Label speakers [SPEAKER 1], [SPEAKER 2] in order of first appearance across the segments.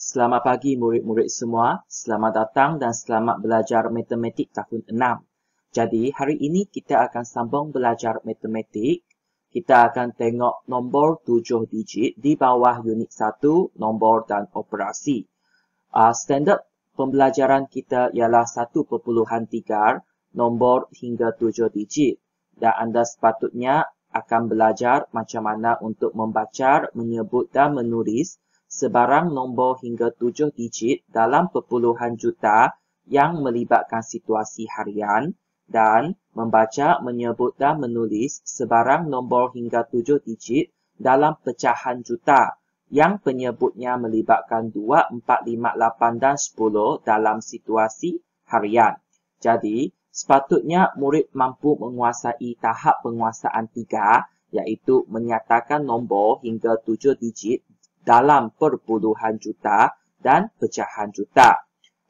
[SPEAKER 1] Selamat pagi murid-murid semua. Selamat datang dan selamat belajar matematik tahun 6. Jadi hari ini kita akan sambung belajar matematik. Kita akan tengok nombor 7 digit di bawah unit 1, nombor dan operasi. Standard pembelajaran kita ialah 1.3, nombor hingga 7 digit. Dan anda sepatutnya akan belajar macam mana untuk membaca, menyebut dan menulis sebarang nombor hingga 7 digit dalam perpuluhan juta yang melibatkan situasi harian dan membaca, menyebut dan menulis sebarang nombor hingga 7 digit dalam pecahan juta yang penyebutnya melibatkan 2, 4, 5, 8 dan 10 dalam situasi harian. Jadi, sepatutnya murid mampu menguasai tahap penguasaan 3 iaitu menyatakan nombor hingga 7 digit dalam perpuluhan juta dan pecahan juta.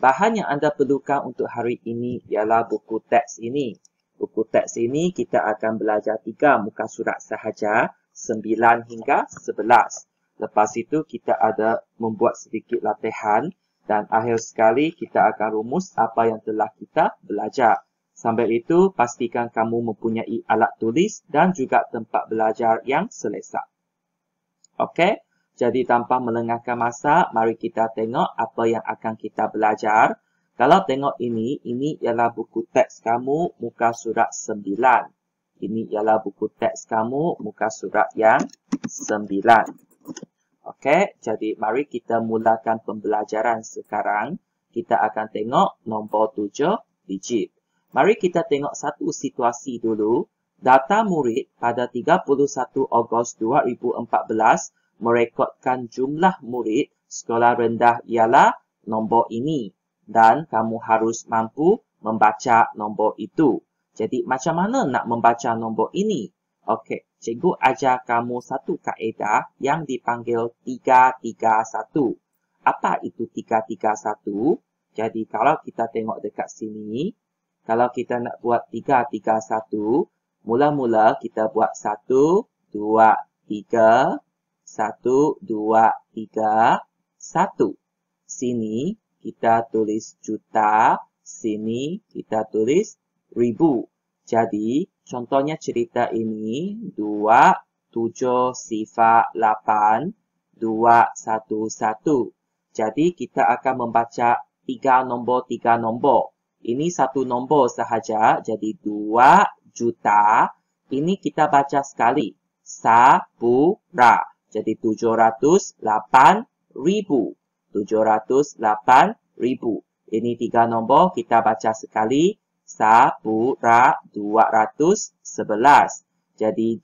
[SPEAKER 1] Bahan yang anda perlukan untuk hari ini ialah buku teks ini. Buku teks ini kita akan belajar 3 muka surat sahaja, 9 hingga 11. Lepas itu kita ada membuat sedikit latihan dan akhir sekali kita akan rumus apa yang telah kita belajar. Sambil itu pastikan kamu mempunyai alat tulis dan juga tempat belajar yang selesa. Okey? Jadi tanpa melengahkan masa, mari kita tengok apa yang akan kita belajar. Kalau tengok ini ialah buku teks kamu muka surat 9. Ini ialah buku teks kamu muka surat yang 9. Okey, jadi mari kita mulakan pembelajaran sekarang. Kita akan tengok nombor 7 digit. Mari kita tengok satu situasi dulu. Data murid pada 31 Ogos 2014 merekodkan jumlah murid sekolah rendah ialah nombor ini dan kamu harus mampu membaca nombor itu. Jadi macam mana nak membaca nombor ini? Okey, cikgu ajar kamu satu kaedah yang dipanggil 331. Apa itu 331? Jadi kalau kita tengok dekat sini, kalau kita nak buat 331, mula-mula kita buat 1, 2, 3, 1, 2, 3, 1. Sini kita tulis juta, sini kita tulis ribu. Jadi, contohnya cerita ini 2, 7, 8, 2, 1, 1. Jadi, kita akan membaca 3 nombor. Ini satu nombor sahaja, jadi 2 juta. Ini kita baca sekali. Sapura. Jadi 708,000. 708,000. Ini 3 nombor kita baca sekali. Sapura 211. Jadi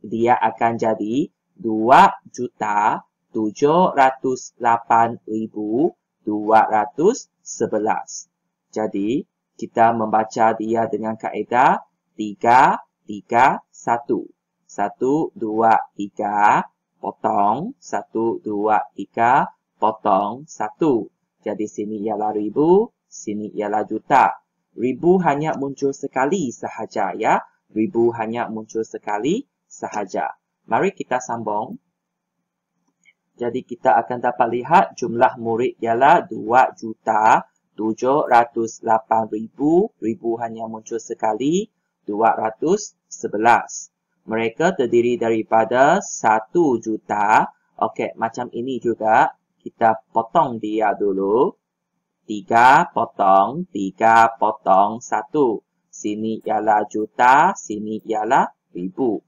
[SPEAKER 1] dia akan jadi 2.708.211. Jadi kita membaca dia dengan kaedah 331. 1, 2, 3. Potong, 1, 2, 3, potong, 1. Jadi sini ialah ribu, sini ialah juta. Ribu hanya muncul sekali sahaja ya. Ribu hanya muncul sekali sahaja. Mari kita sambung. Jadi kita akan dapat lihat jumlah murid ialah 2.708.000. Ribu hanya muncul sekali, 211. Mereka terdiri daripada 1 juta. Okey, macam ini juga. Kita potong dia dulu. 3 potong 1. Sini ialah juta, sini ialah ribu.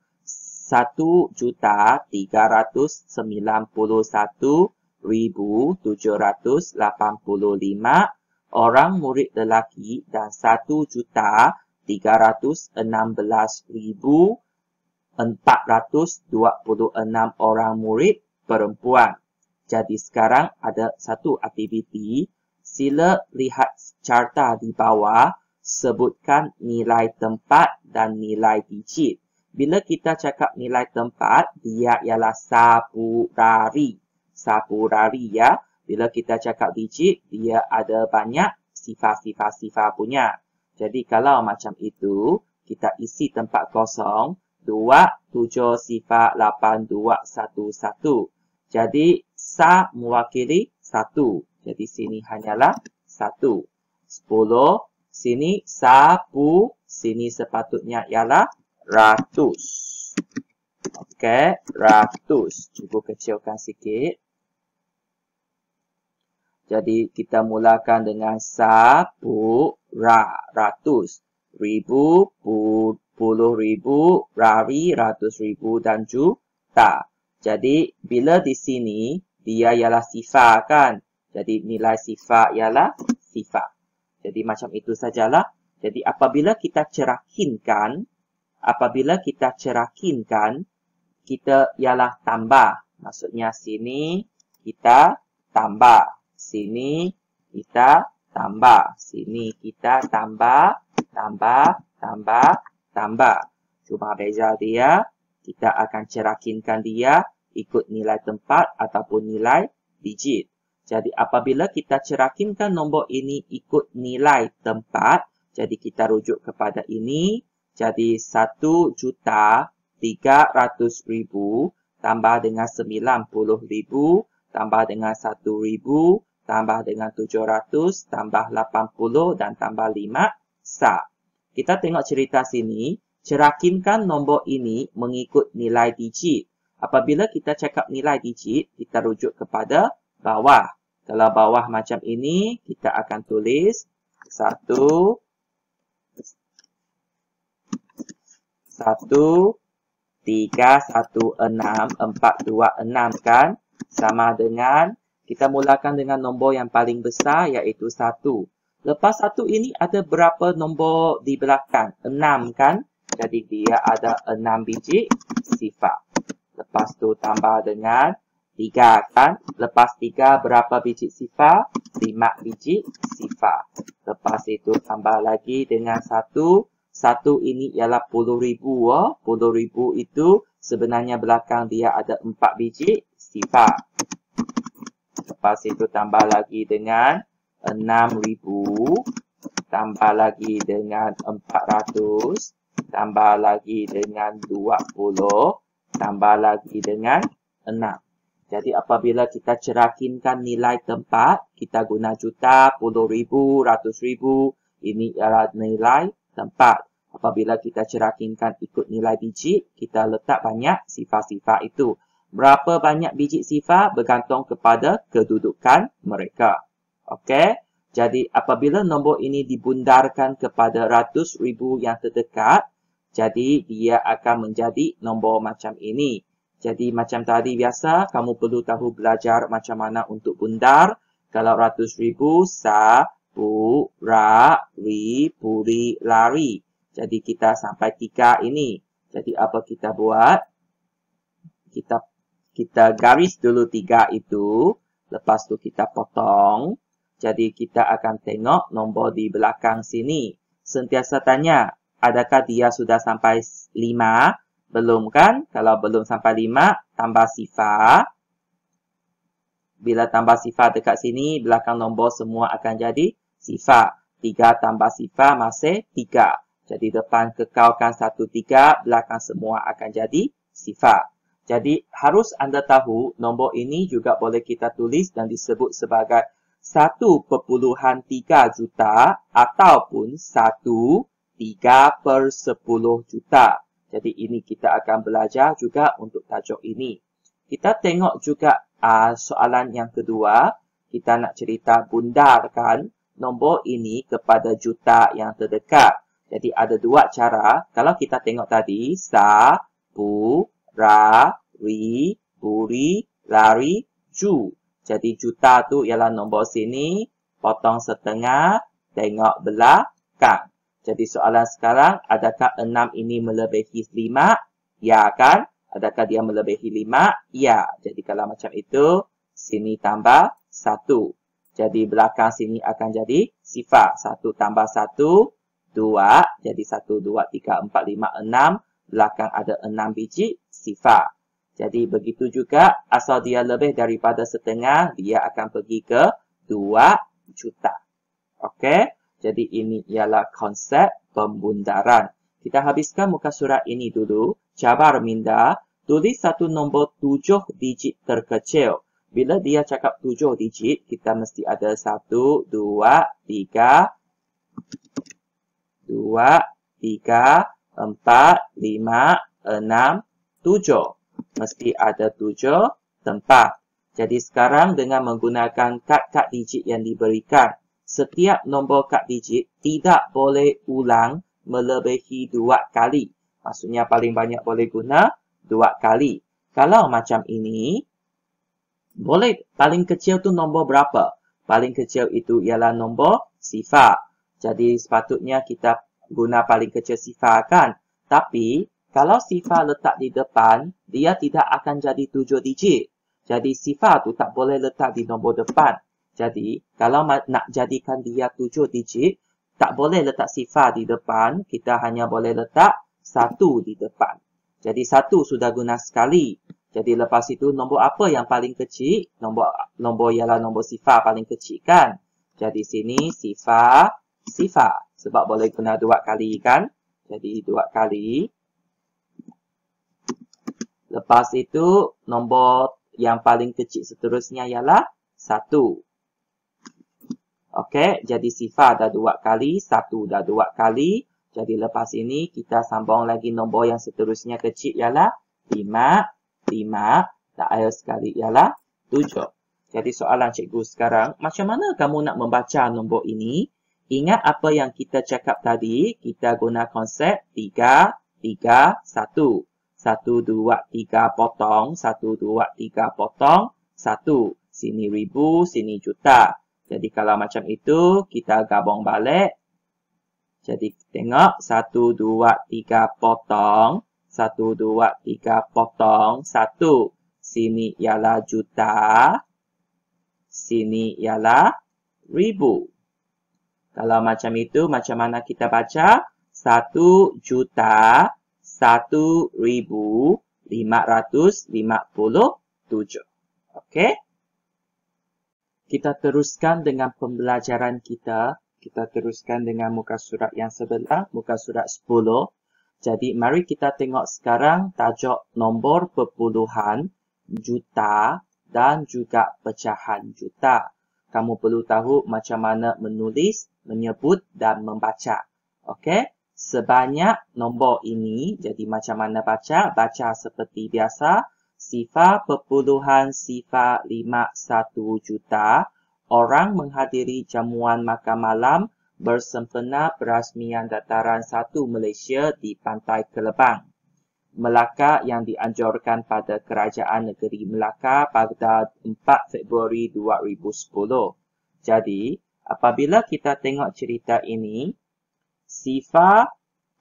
[SPEAKER 1] 1.391.785 orang murid lelaki dan 1.316.426 orang murid perempuan. Jadi sekarang ada satu aktiviti. Sila lihat carta di bawah. Sebutkan nilai tempat dan nilai digit. Bila kita cakap nilai tempat, dia ialah Sapurari. Sapurari ya. Bila kita cakap digit, dia ada banyak sifar punya. Jadi kalau macam itu, kita isi tempat kosong. 2708211. Jadi sa mewakili 1. Jadi sini hanyalah 1. 10. Sini 10. Sini sepatutnya ialah ratus. Okey, ratus. Cuba kecilkan sikit. Jadi kita mulakan dengan 10 ratus. Ribu, puluh ribu, rari, ratus ribu dan juta. Jadi bila di sini dia ialah sifar kan? Jadi nilai sifar ialah sifar. Jadi macam itu sajalah. Jadi apabila kita cerakinkan, kita ialah tambah. Maksudnya sini kita tambah. Sini kita tambah. Sini kita tambah. Cuma beza dia. Kita akan cerakinkan dia ikut nilai tempat ataupun nilai digit. Jadi apabila kita cerakinkan nombor ini ikut nilai tempat, jadi kita rujuk kepada ini. Jadi 1.300.000 tambah dengan 90.000 tambah dengan 1.000 tambah dengan 700 tambah 80 dan tambah 5 sah. Kita tengok cerita sini. Cerakinkan nombor ini mengikut nilai digit. Apabila kita cakap nilai digit, kita rujuk kepada bawah. Kalau bawah macam ini, kita akan tulis 1, 3, 1, 6, 4, 2, 6 kan? Sama dengan, kita mulakan dengan nombor yang paling besar iaitu 1. Lepas 1 ini ada berapa nombor di belakang? 6 kan? Jadi dia ada 6 biji sifar. Lepas tu tambah dengan 3 kan? Lepas 3 berapa biji sifar? 5 biji sifar. Lepas itu tambah lagi dengan 1. 1 ini ialah 10.000. 10.000 itu sebenarnya belakang dia ada 4 biji sifar. Lepas itu tambah lagi dengan 6.000. Tambah lagi dengan 400. Tambah lagi dengan 20. Tambah lagi dengan 6. Jadi apabila kita cerakinkan nilai tempat, kita guna juta, 10.000, ratus ribu. Ini ialah nilai tempat. Apabila kita cerakinkan ikut nilai digit, kita letak banyak sifar-sifar itu. Berapa banyak biji sifar bergantung kepada kedudukan mereka. Okey. Jadi apabila nombor ini dibundarkan kepada ratus ribu yang terdekat, jadi dia akan menjadi nombor macam ini. Jadi macam tadi biasa, kamu perlu tahu belajar macam mana untuk bundar. Kalau ratus ribu, sapu, ra, ri, puri, lari. Jadi kita sampai 3 ini. Jadi apa kita buat? Kita garis dulu 3 itu. Lepas tu kita potong. Jadi kita akan tengok nombor di belakang sini. Sentiasa tanya, adakah dia sudah sampai 5? Belum kan? Kalau belum sampai 5, tambah sifar. Bila tambah sifar dekat sini, belakang nombor semua akan jadi sifar. 3 tambah sifar masih 3. Jadi depan kekalkan 1, 3, belakang semua akan jadi sifar. Jadi harus anda tahu nombor ini juga boleh kita tulis dan disebut sebagai 1.3 juta ataupun 1/3/10 juta. Jadi ini kita akan belajar juga untuk tajuk ini. Kita tengok juga soalan yang kedua. Kita nak cerita bundarkan nombor ini kepada juta yang terdekat. Jadi ada 2 cara. Kalau kita tengok tadi, sapu, ra, ri, puri, lari, ju. Jadi juta tu ialah nombor sini, potong setengah, tengok belakang. Jadi soalan sekarang, adakah 6 ini melebihi 5? Ya kan? Adakah dia melebihi 5? Ya. Jadi kalau macam itu, sini tambah 1. Jadi belakang sini akan jadi sifar. 1 tambah 1, 2. Jadi 1, 2, 3, 4, 5, 6. Belakang ada 6 biji sifar. Jadi begitu juga, asal dia lebih daripada setengah, dia akan pergi ke 2 juta. Okey? Jadi ini ialah konsep pembundaran. Kita habiskan muka surat ini dulu. Cabar minda, tulis satu nombor 7 digit terkecil. Bila dia cakap 7 digit, kita mesti ada 1, 2, 3, 2, 3, 4, 5, 6, 7. Mesti ada 7 tempat. Jadi sekarang dengan menggunakan kad-kad digit yang diberikan, setiap nombor kad digit tidak boleh ulang melebihi 2 kali. Maksudnya paling banyak boleh guna 2 kali. Kalau macam ini, boleh paling kecil tu nombor berapa? Paling kecil itu ialah nombor sifar. Jadi sepatutnya kita guna paling kecil sifar kan? Tapi kalau sifar letak di depan, dia tidak akan jadi 7 digit. Jadi sifar tu tak boleh letak di nombor depan. Jadi kalau nak jadikan dia 7 digit, tak boleh letak sifar di depan, kita hanya boleh letak 1 di depan. Jadi 1 sudah guna sekali. Jadi lepas itu nombor apa yang paling kecil? Nombor ialah nombor sifar paling kecil kan? Jadi sini sifar. Sebab boleh guna 2 kali kan? Jadi 2 kali. Lepas itu nombor yang paling kecil seterusnya ialah 1. Okey, jadi sifar dah 2 kali, 1 dah 2 kali. Jadi lepas ini kita sambung lagi nombor yang seterusnya kecil ialah 5, dan akhir sekali ialah 7. Jadi soalan cikgu sekarang, macam mana kamu nak membaca nombor ini? Ingat apa yang kita cakap tadi, kita guna konsep 3, 3, 1. 1, 2, 3 potong, 1, 2, 3 potong, 1. Sini ribu, sini juta. Jadi kalau macam itu, kita gabung balik. Jadi tengok, 1, 2, 3 potong, 1, 2, 3 potong, 1. Sini ialah juta, sini ialah ribu. Kalau macam itu, macam mana kita baca? 1 juta, 1,557. Okey? Kita teruskan dengan pembelajaran kita. Kita teruskan dengan muka surat yang sebelah, muka surat 10. Jadi, mari kita tengok sekarang tajuk nombor perpuluhan, juta dan juga pecahan juta. Kamu perlu tahu macam mana menulis, menyebut dan membaca. Okey? Sebanyak nombor ini, jadi macam mana baca? Baca seperti biasa. Sifar perpuluhan sifar 51 juta. Orang menghadiri jamuan makan malam bersempena perasmian Dataran 1 Malaysia di Pantai Kelebang, Melaka yang dianjurkan pada Kerajaan Negeri Melaka pada 4 Februari 2010. Jadi, apabila kita tengok cerita ini, sifar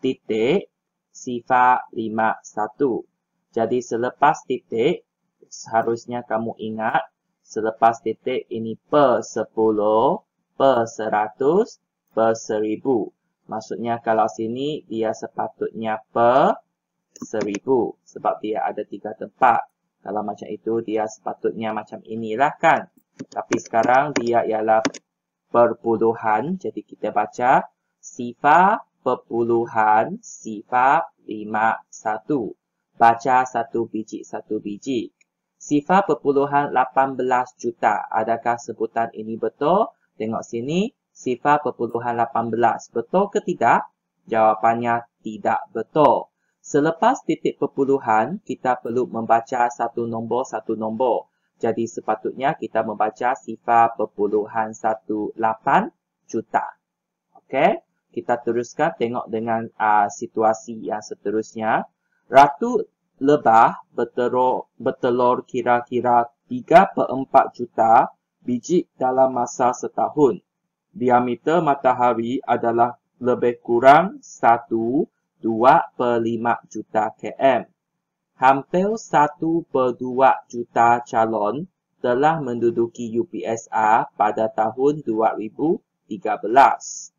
[SPEAKER 1] titik, sifar 51. Jadi selepas titik, seharusnya kamu ingat, selepas titik ini per 10, per 100, per 1000. Maksudnya kalau sini dia sepatutnya per 1000. Sebab dia ada 3 tempat. Kalau macam itu dia sepatutnya macam inilah kan. Tapi sekarang dia ialah perpuluhan. Jadi kita baca sifar perpuluhan sifar 51. Baca satu biji. Sifar perpuluhan 18 juta. Adakah sebutan ini betul? Tengok sini. Sifar perpuluhan 18. Betul ke tidak? Jawapannya tidak betul. Selepas titik perpuluhan, kita perlu membaca satu nombor. Jadi sepatutnya kita membaca sifar perpuluhan 18 juta. Okey? Kita teruskan tengok dengan situasi yang seterusnya. Ratu lebah bertelur kira-kira 3/4 juta biji dalam masa setahun. Diameter matahari adalah lebih kurang 1,2/5 juta km. Hampir 1/2 juta calon telah menduduki UPSR pada tahun 2013.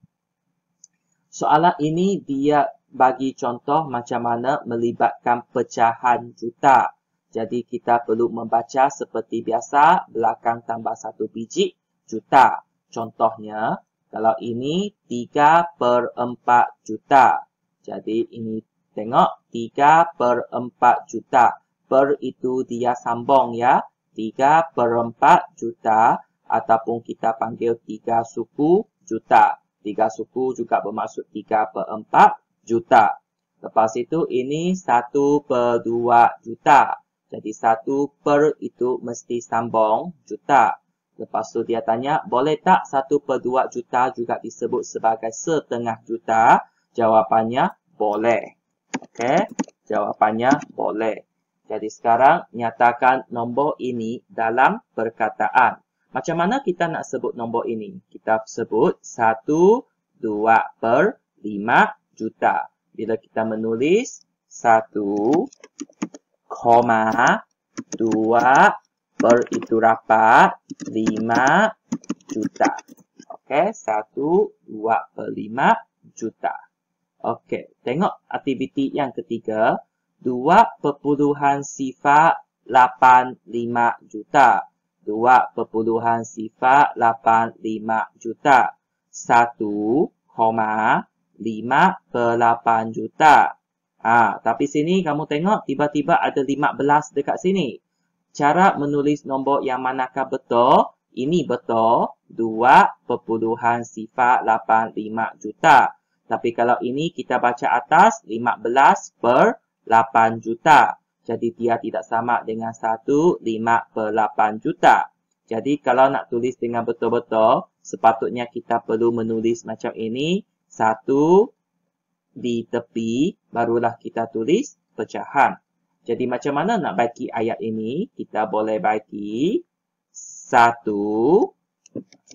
[SPEAKER 1] Soalan ini dia bagi contoh macam mana melibatkan pecahan juta. Jadi kita perlu membaca seperti biasa, belakang tambah 1 biji juta. Contohnya, kalau ini 3/4 juta. Jadi ini tengok 3/4 juta. Per itu dia sambung ya. 3/4 juta ataupun kita panggil 3 suku juta. 3 suku juga bermaksud 3/4 juta. Lepas itu ini 1/2 juta. Jadi 1 per itu mesti sambung juta. Lepas tu dia tanya, boleh tak 1/2 juta juga disebut sebagai setengah juta? Jawapannya boleh. Okey, jawapannya boleh. Jadi sekarang nyatakan nombor ini dalam perkataan. Macam mana kita nak sebut nombor ini? Kita sebut 1/2/5 juta. Bila kita menulis 1,2 per itu rapat 5 juta. Okey, 1/2/5 juta. Okey, tengok aktiviti yang ketiga. 2.85 juta. 2.85 juta. 1,5/8 juta. Tapi sini kamu tengok tiba-tiba ada 15 dekat sini. Cara menulis nombor yang manakah betul? Ini betul. 2.85 juta. Tapi kalau ini kita baca atas 15/8 juta. Jadi dia tidak sama dengan 1/5/8 juta. Jadi kalau nak tulis dengan betul-betul, sepatutnya kita perlu menulis macam ini. 1 di tepi, barulah kita tulis pecahan. Jadi macam mana nak bagi ayat ini? Kita boleh bagi 1,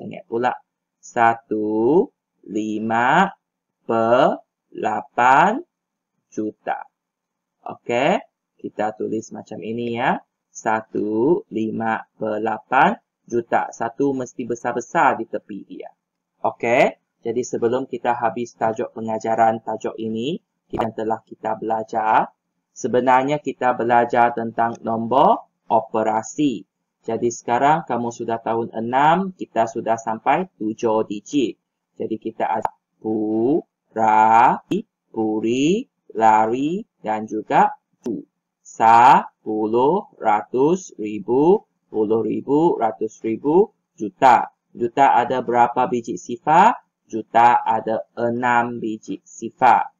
[SPEAKER 1] ingat pula, 1/5/8 juta. Okey, kita tulis macam ini ya. 1/5/8 juta. 1 mesti besar-besar di tepi dia. Okey, jadi sebelum kita habis tajuk pengajaran tajuk ini, telah kita belajar. Sebenarnya kita belajar tentang nombor operasi. Jadi sekarang kamu sudah tahun 6, kita sudah sampai 7 digit. Jadi kita ada puri, lari dan juga tu. 10, ratus, ribu, puluh ribu, ratus ribu, juta. Juta ada berapa biji sifar? Juta ada 6 biji sifar.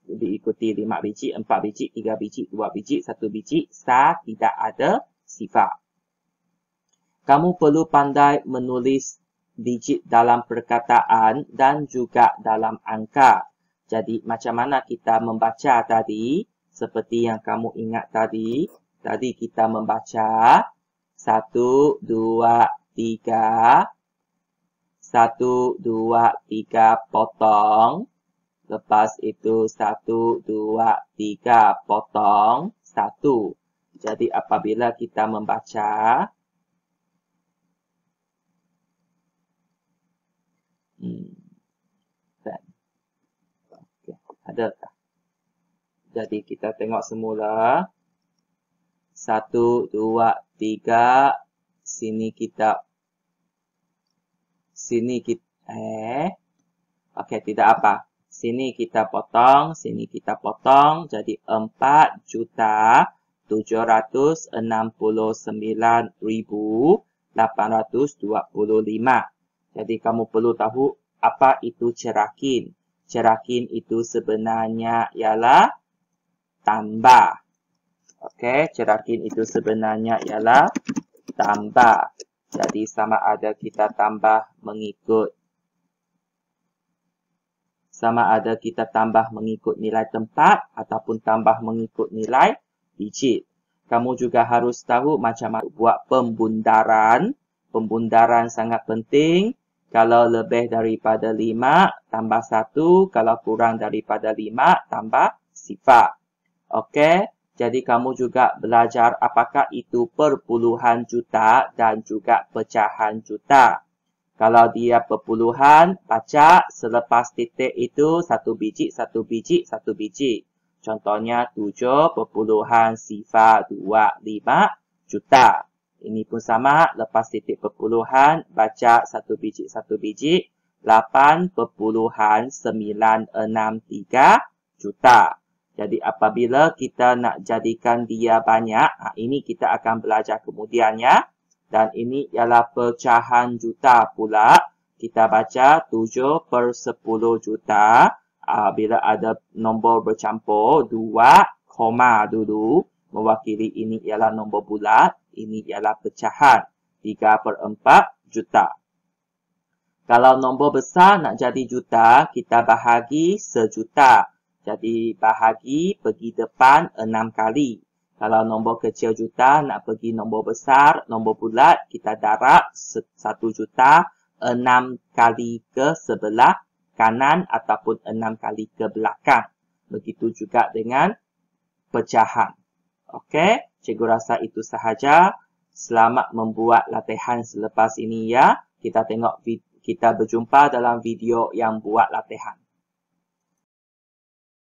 [SPEAKER 1] Diikuti 5 biji, 4 biji, 3 biji, 2 biji, 1 biji. Tidak ada sifar. Kamu perlu pandai menulis digit dalam perkataan dan juga dalam angka. Jadi macam mana kita membaca tadi? Seperti yang kamu ingat tadi. Tadi kita membaca 1, 2, 3. 1, 2, 3 potong. Lepas itu 1, 2, 3 potong 1. Jadi apabila kita membaca adakah? Jadi kita tengok semula. 1, 2, 3. Sini kita okey, tidak apa. Sini kita potong, sini kita potong. Jadi 4.769.825. Jadi kamu perlu tahu apa itu cerakin. Cerakin itu sebenarnya ialah tambah. Okey, cerakin itu sebenarnya ialah tambah. Jadi sama ada kita tambah mengikut nilai tempat ataupun tambah mengikut nilai digit. Kamu juga harus tahu macam mana buat pembundaran. Pembundaran sangat penting. Kalau lebih daripada 5, tambah 1. Kalau kurang daripada 5, tambah sifar. Okey, jadi kamu juga belajar apakah itu perpuluhan juta dan juga pecahan juta. Kalau dia perpuluhan, baca selepas titik itu 1 biji, 1 biji, 1 biji. Contohnya 7.025 juta. Ini pun sama, lepas titik perpuluhan, baca 1 biji, 1 biji. 8.963 juta. Jadi apabila kita nak jadikan dia banyak, ini kita akan belajar kemudiannya. Dan ini ialah pecahan juta pula. Kita baca 7 per 10 juta. Bila ada nombor bercampur, 2 koma dulu. Mewakili ini ialah nombor bulat. Ini ialah pecahan. 3 per 4 juta. Kalau nombor besar nak jadi juta, kita bahagi sejuta. Jadi bahagi pergi depan 6 kali. Kalau nombor kecil juta nak pergi nombor besar, nombor bulat, kita darab 1 juta 6 kali ke sebelah kanan ataupun 6 kali ke belakang. Begitu juga dengan pecahan. Okey, cikgu rasa itu sahaja. Selamat membuat latihan selepas ini ya. Kita berjumpa dalam video yang buat latihan.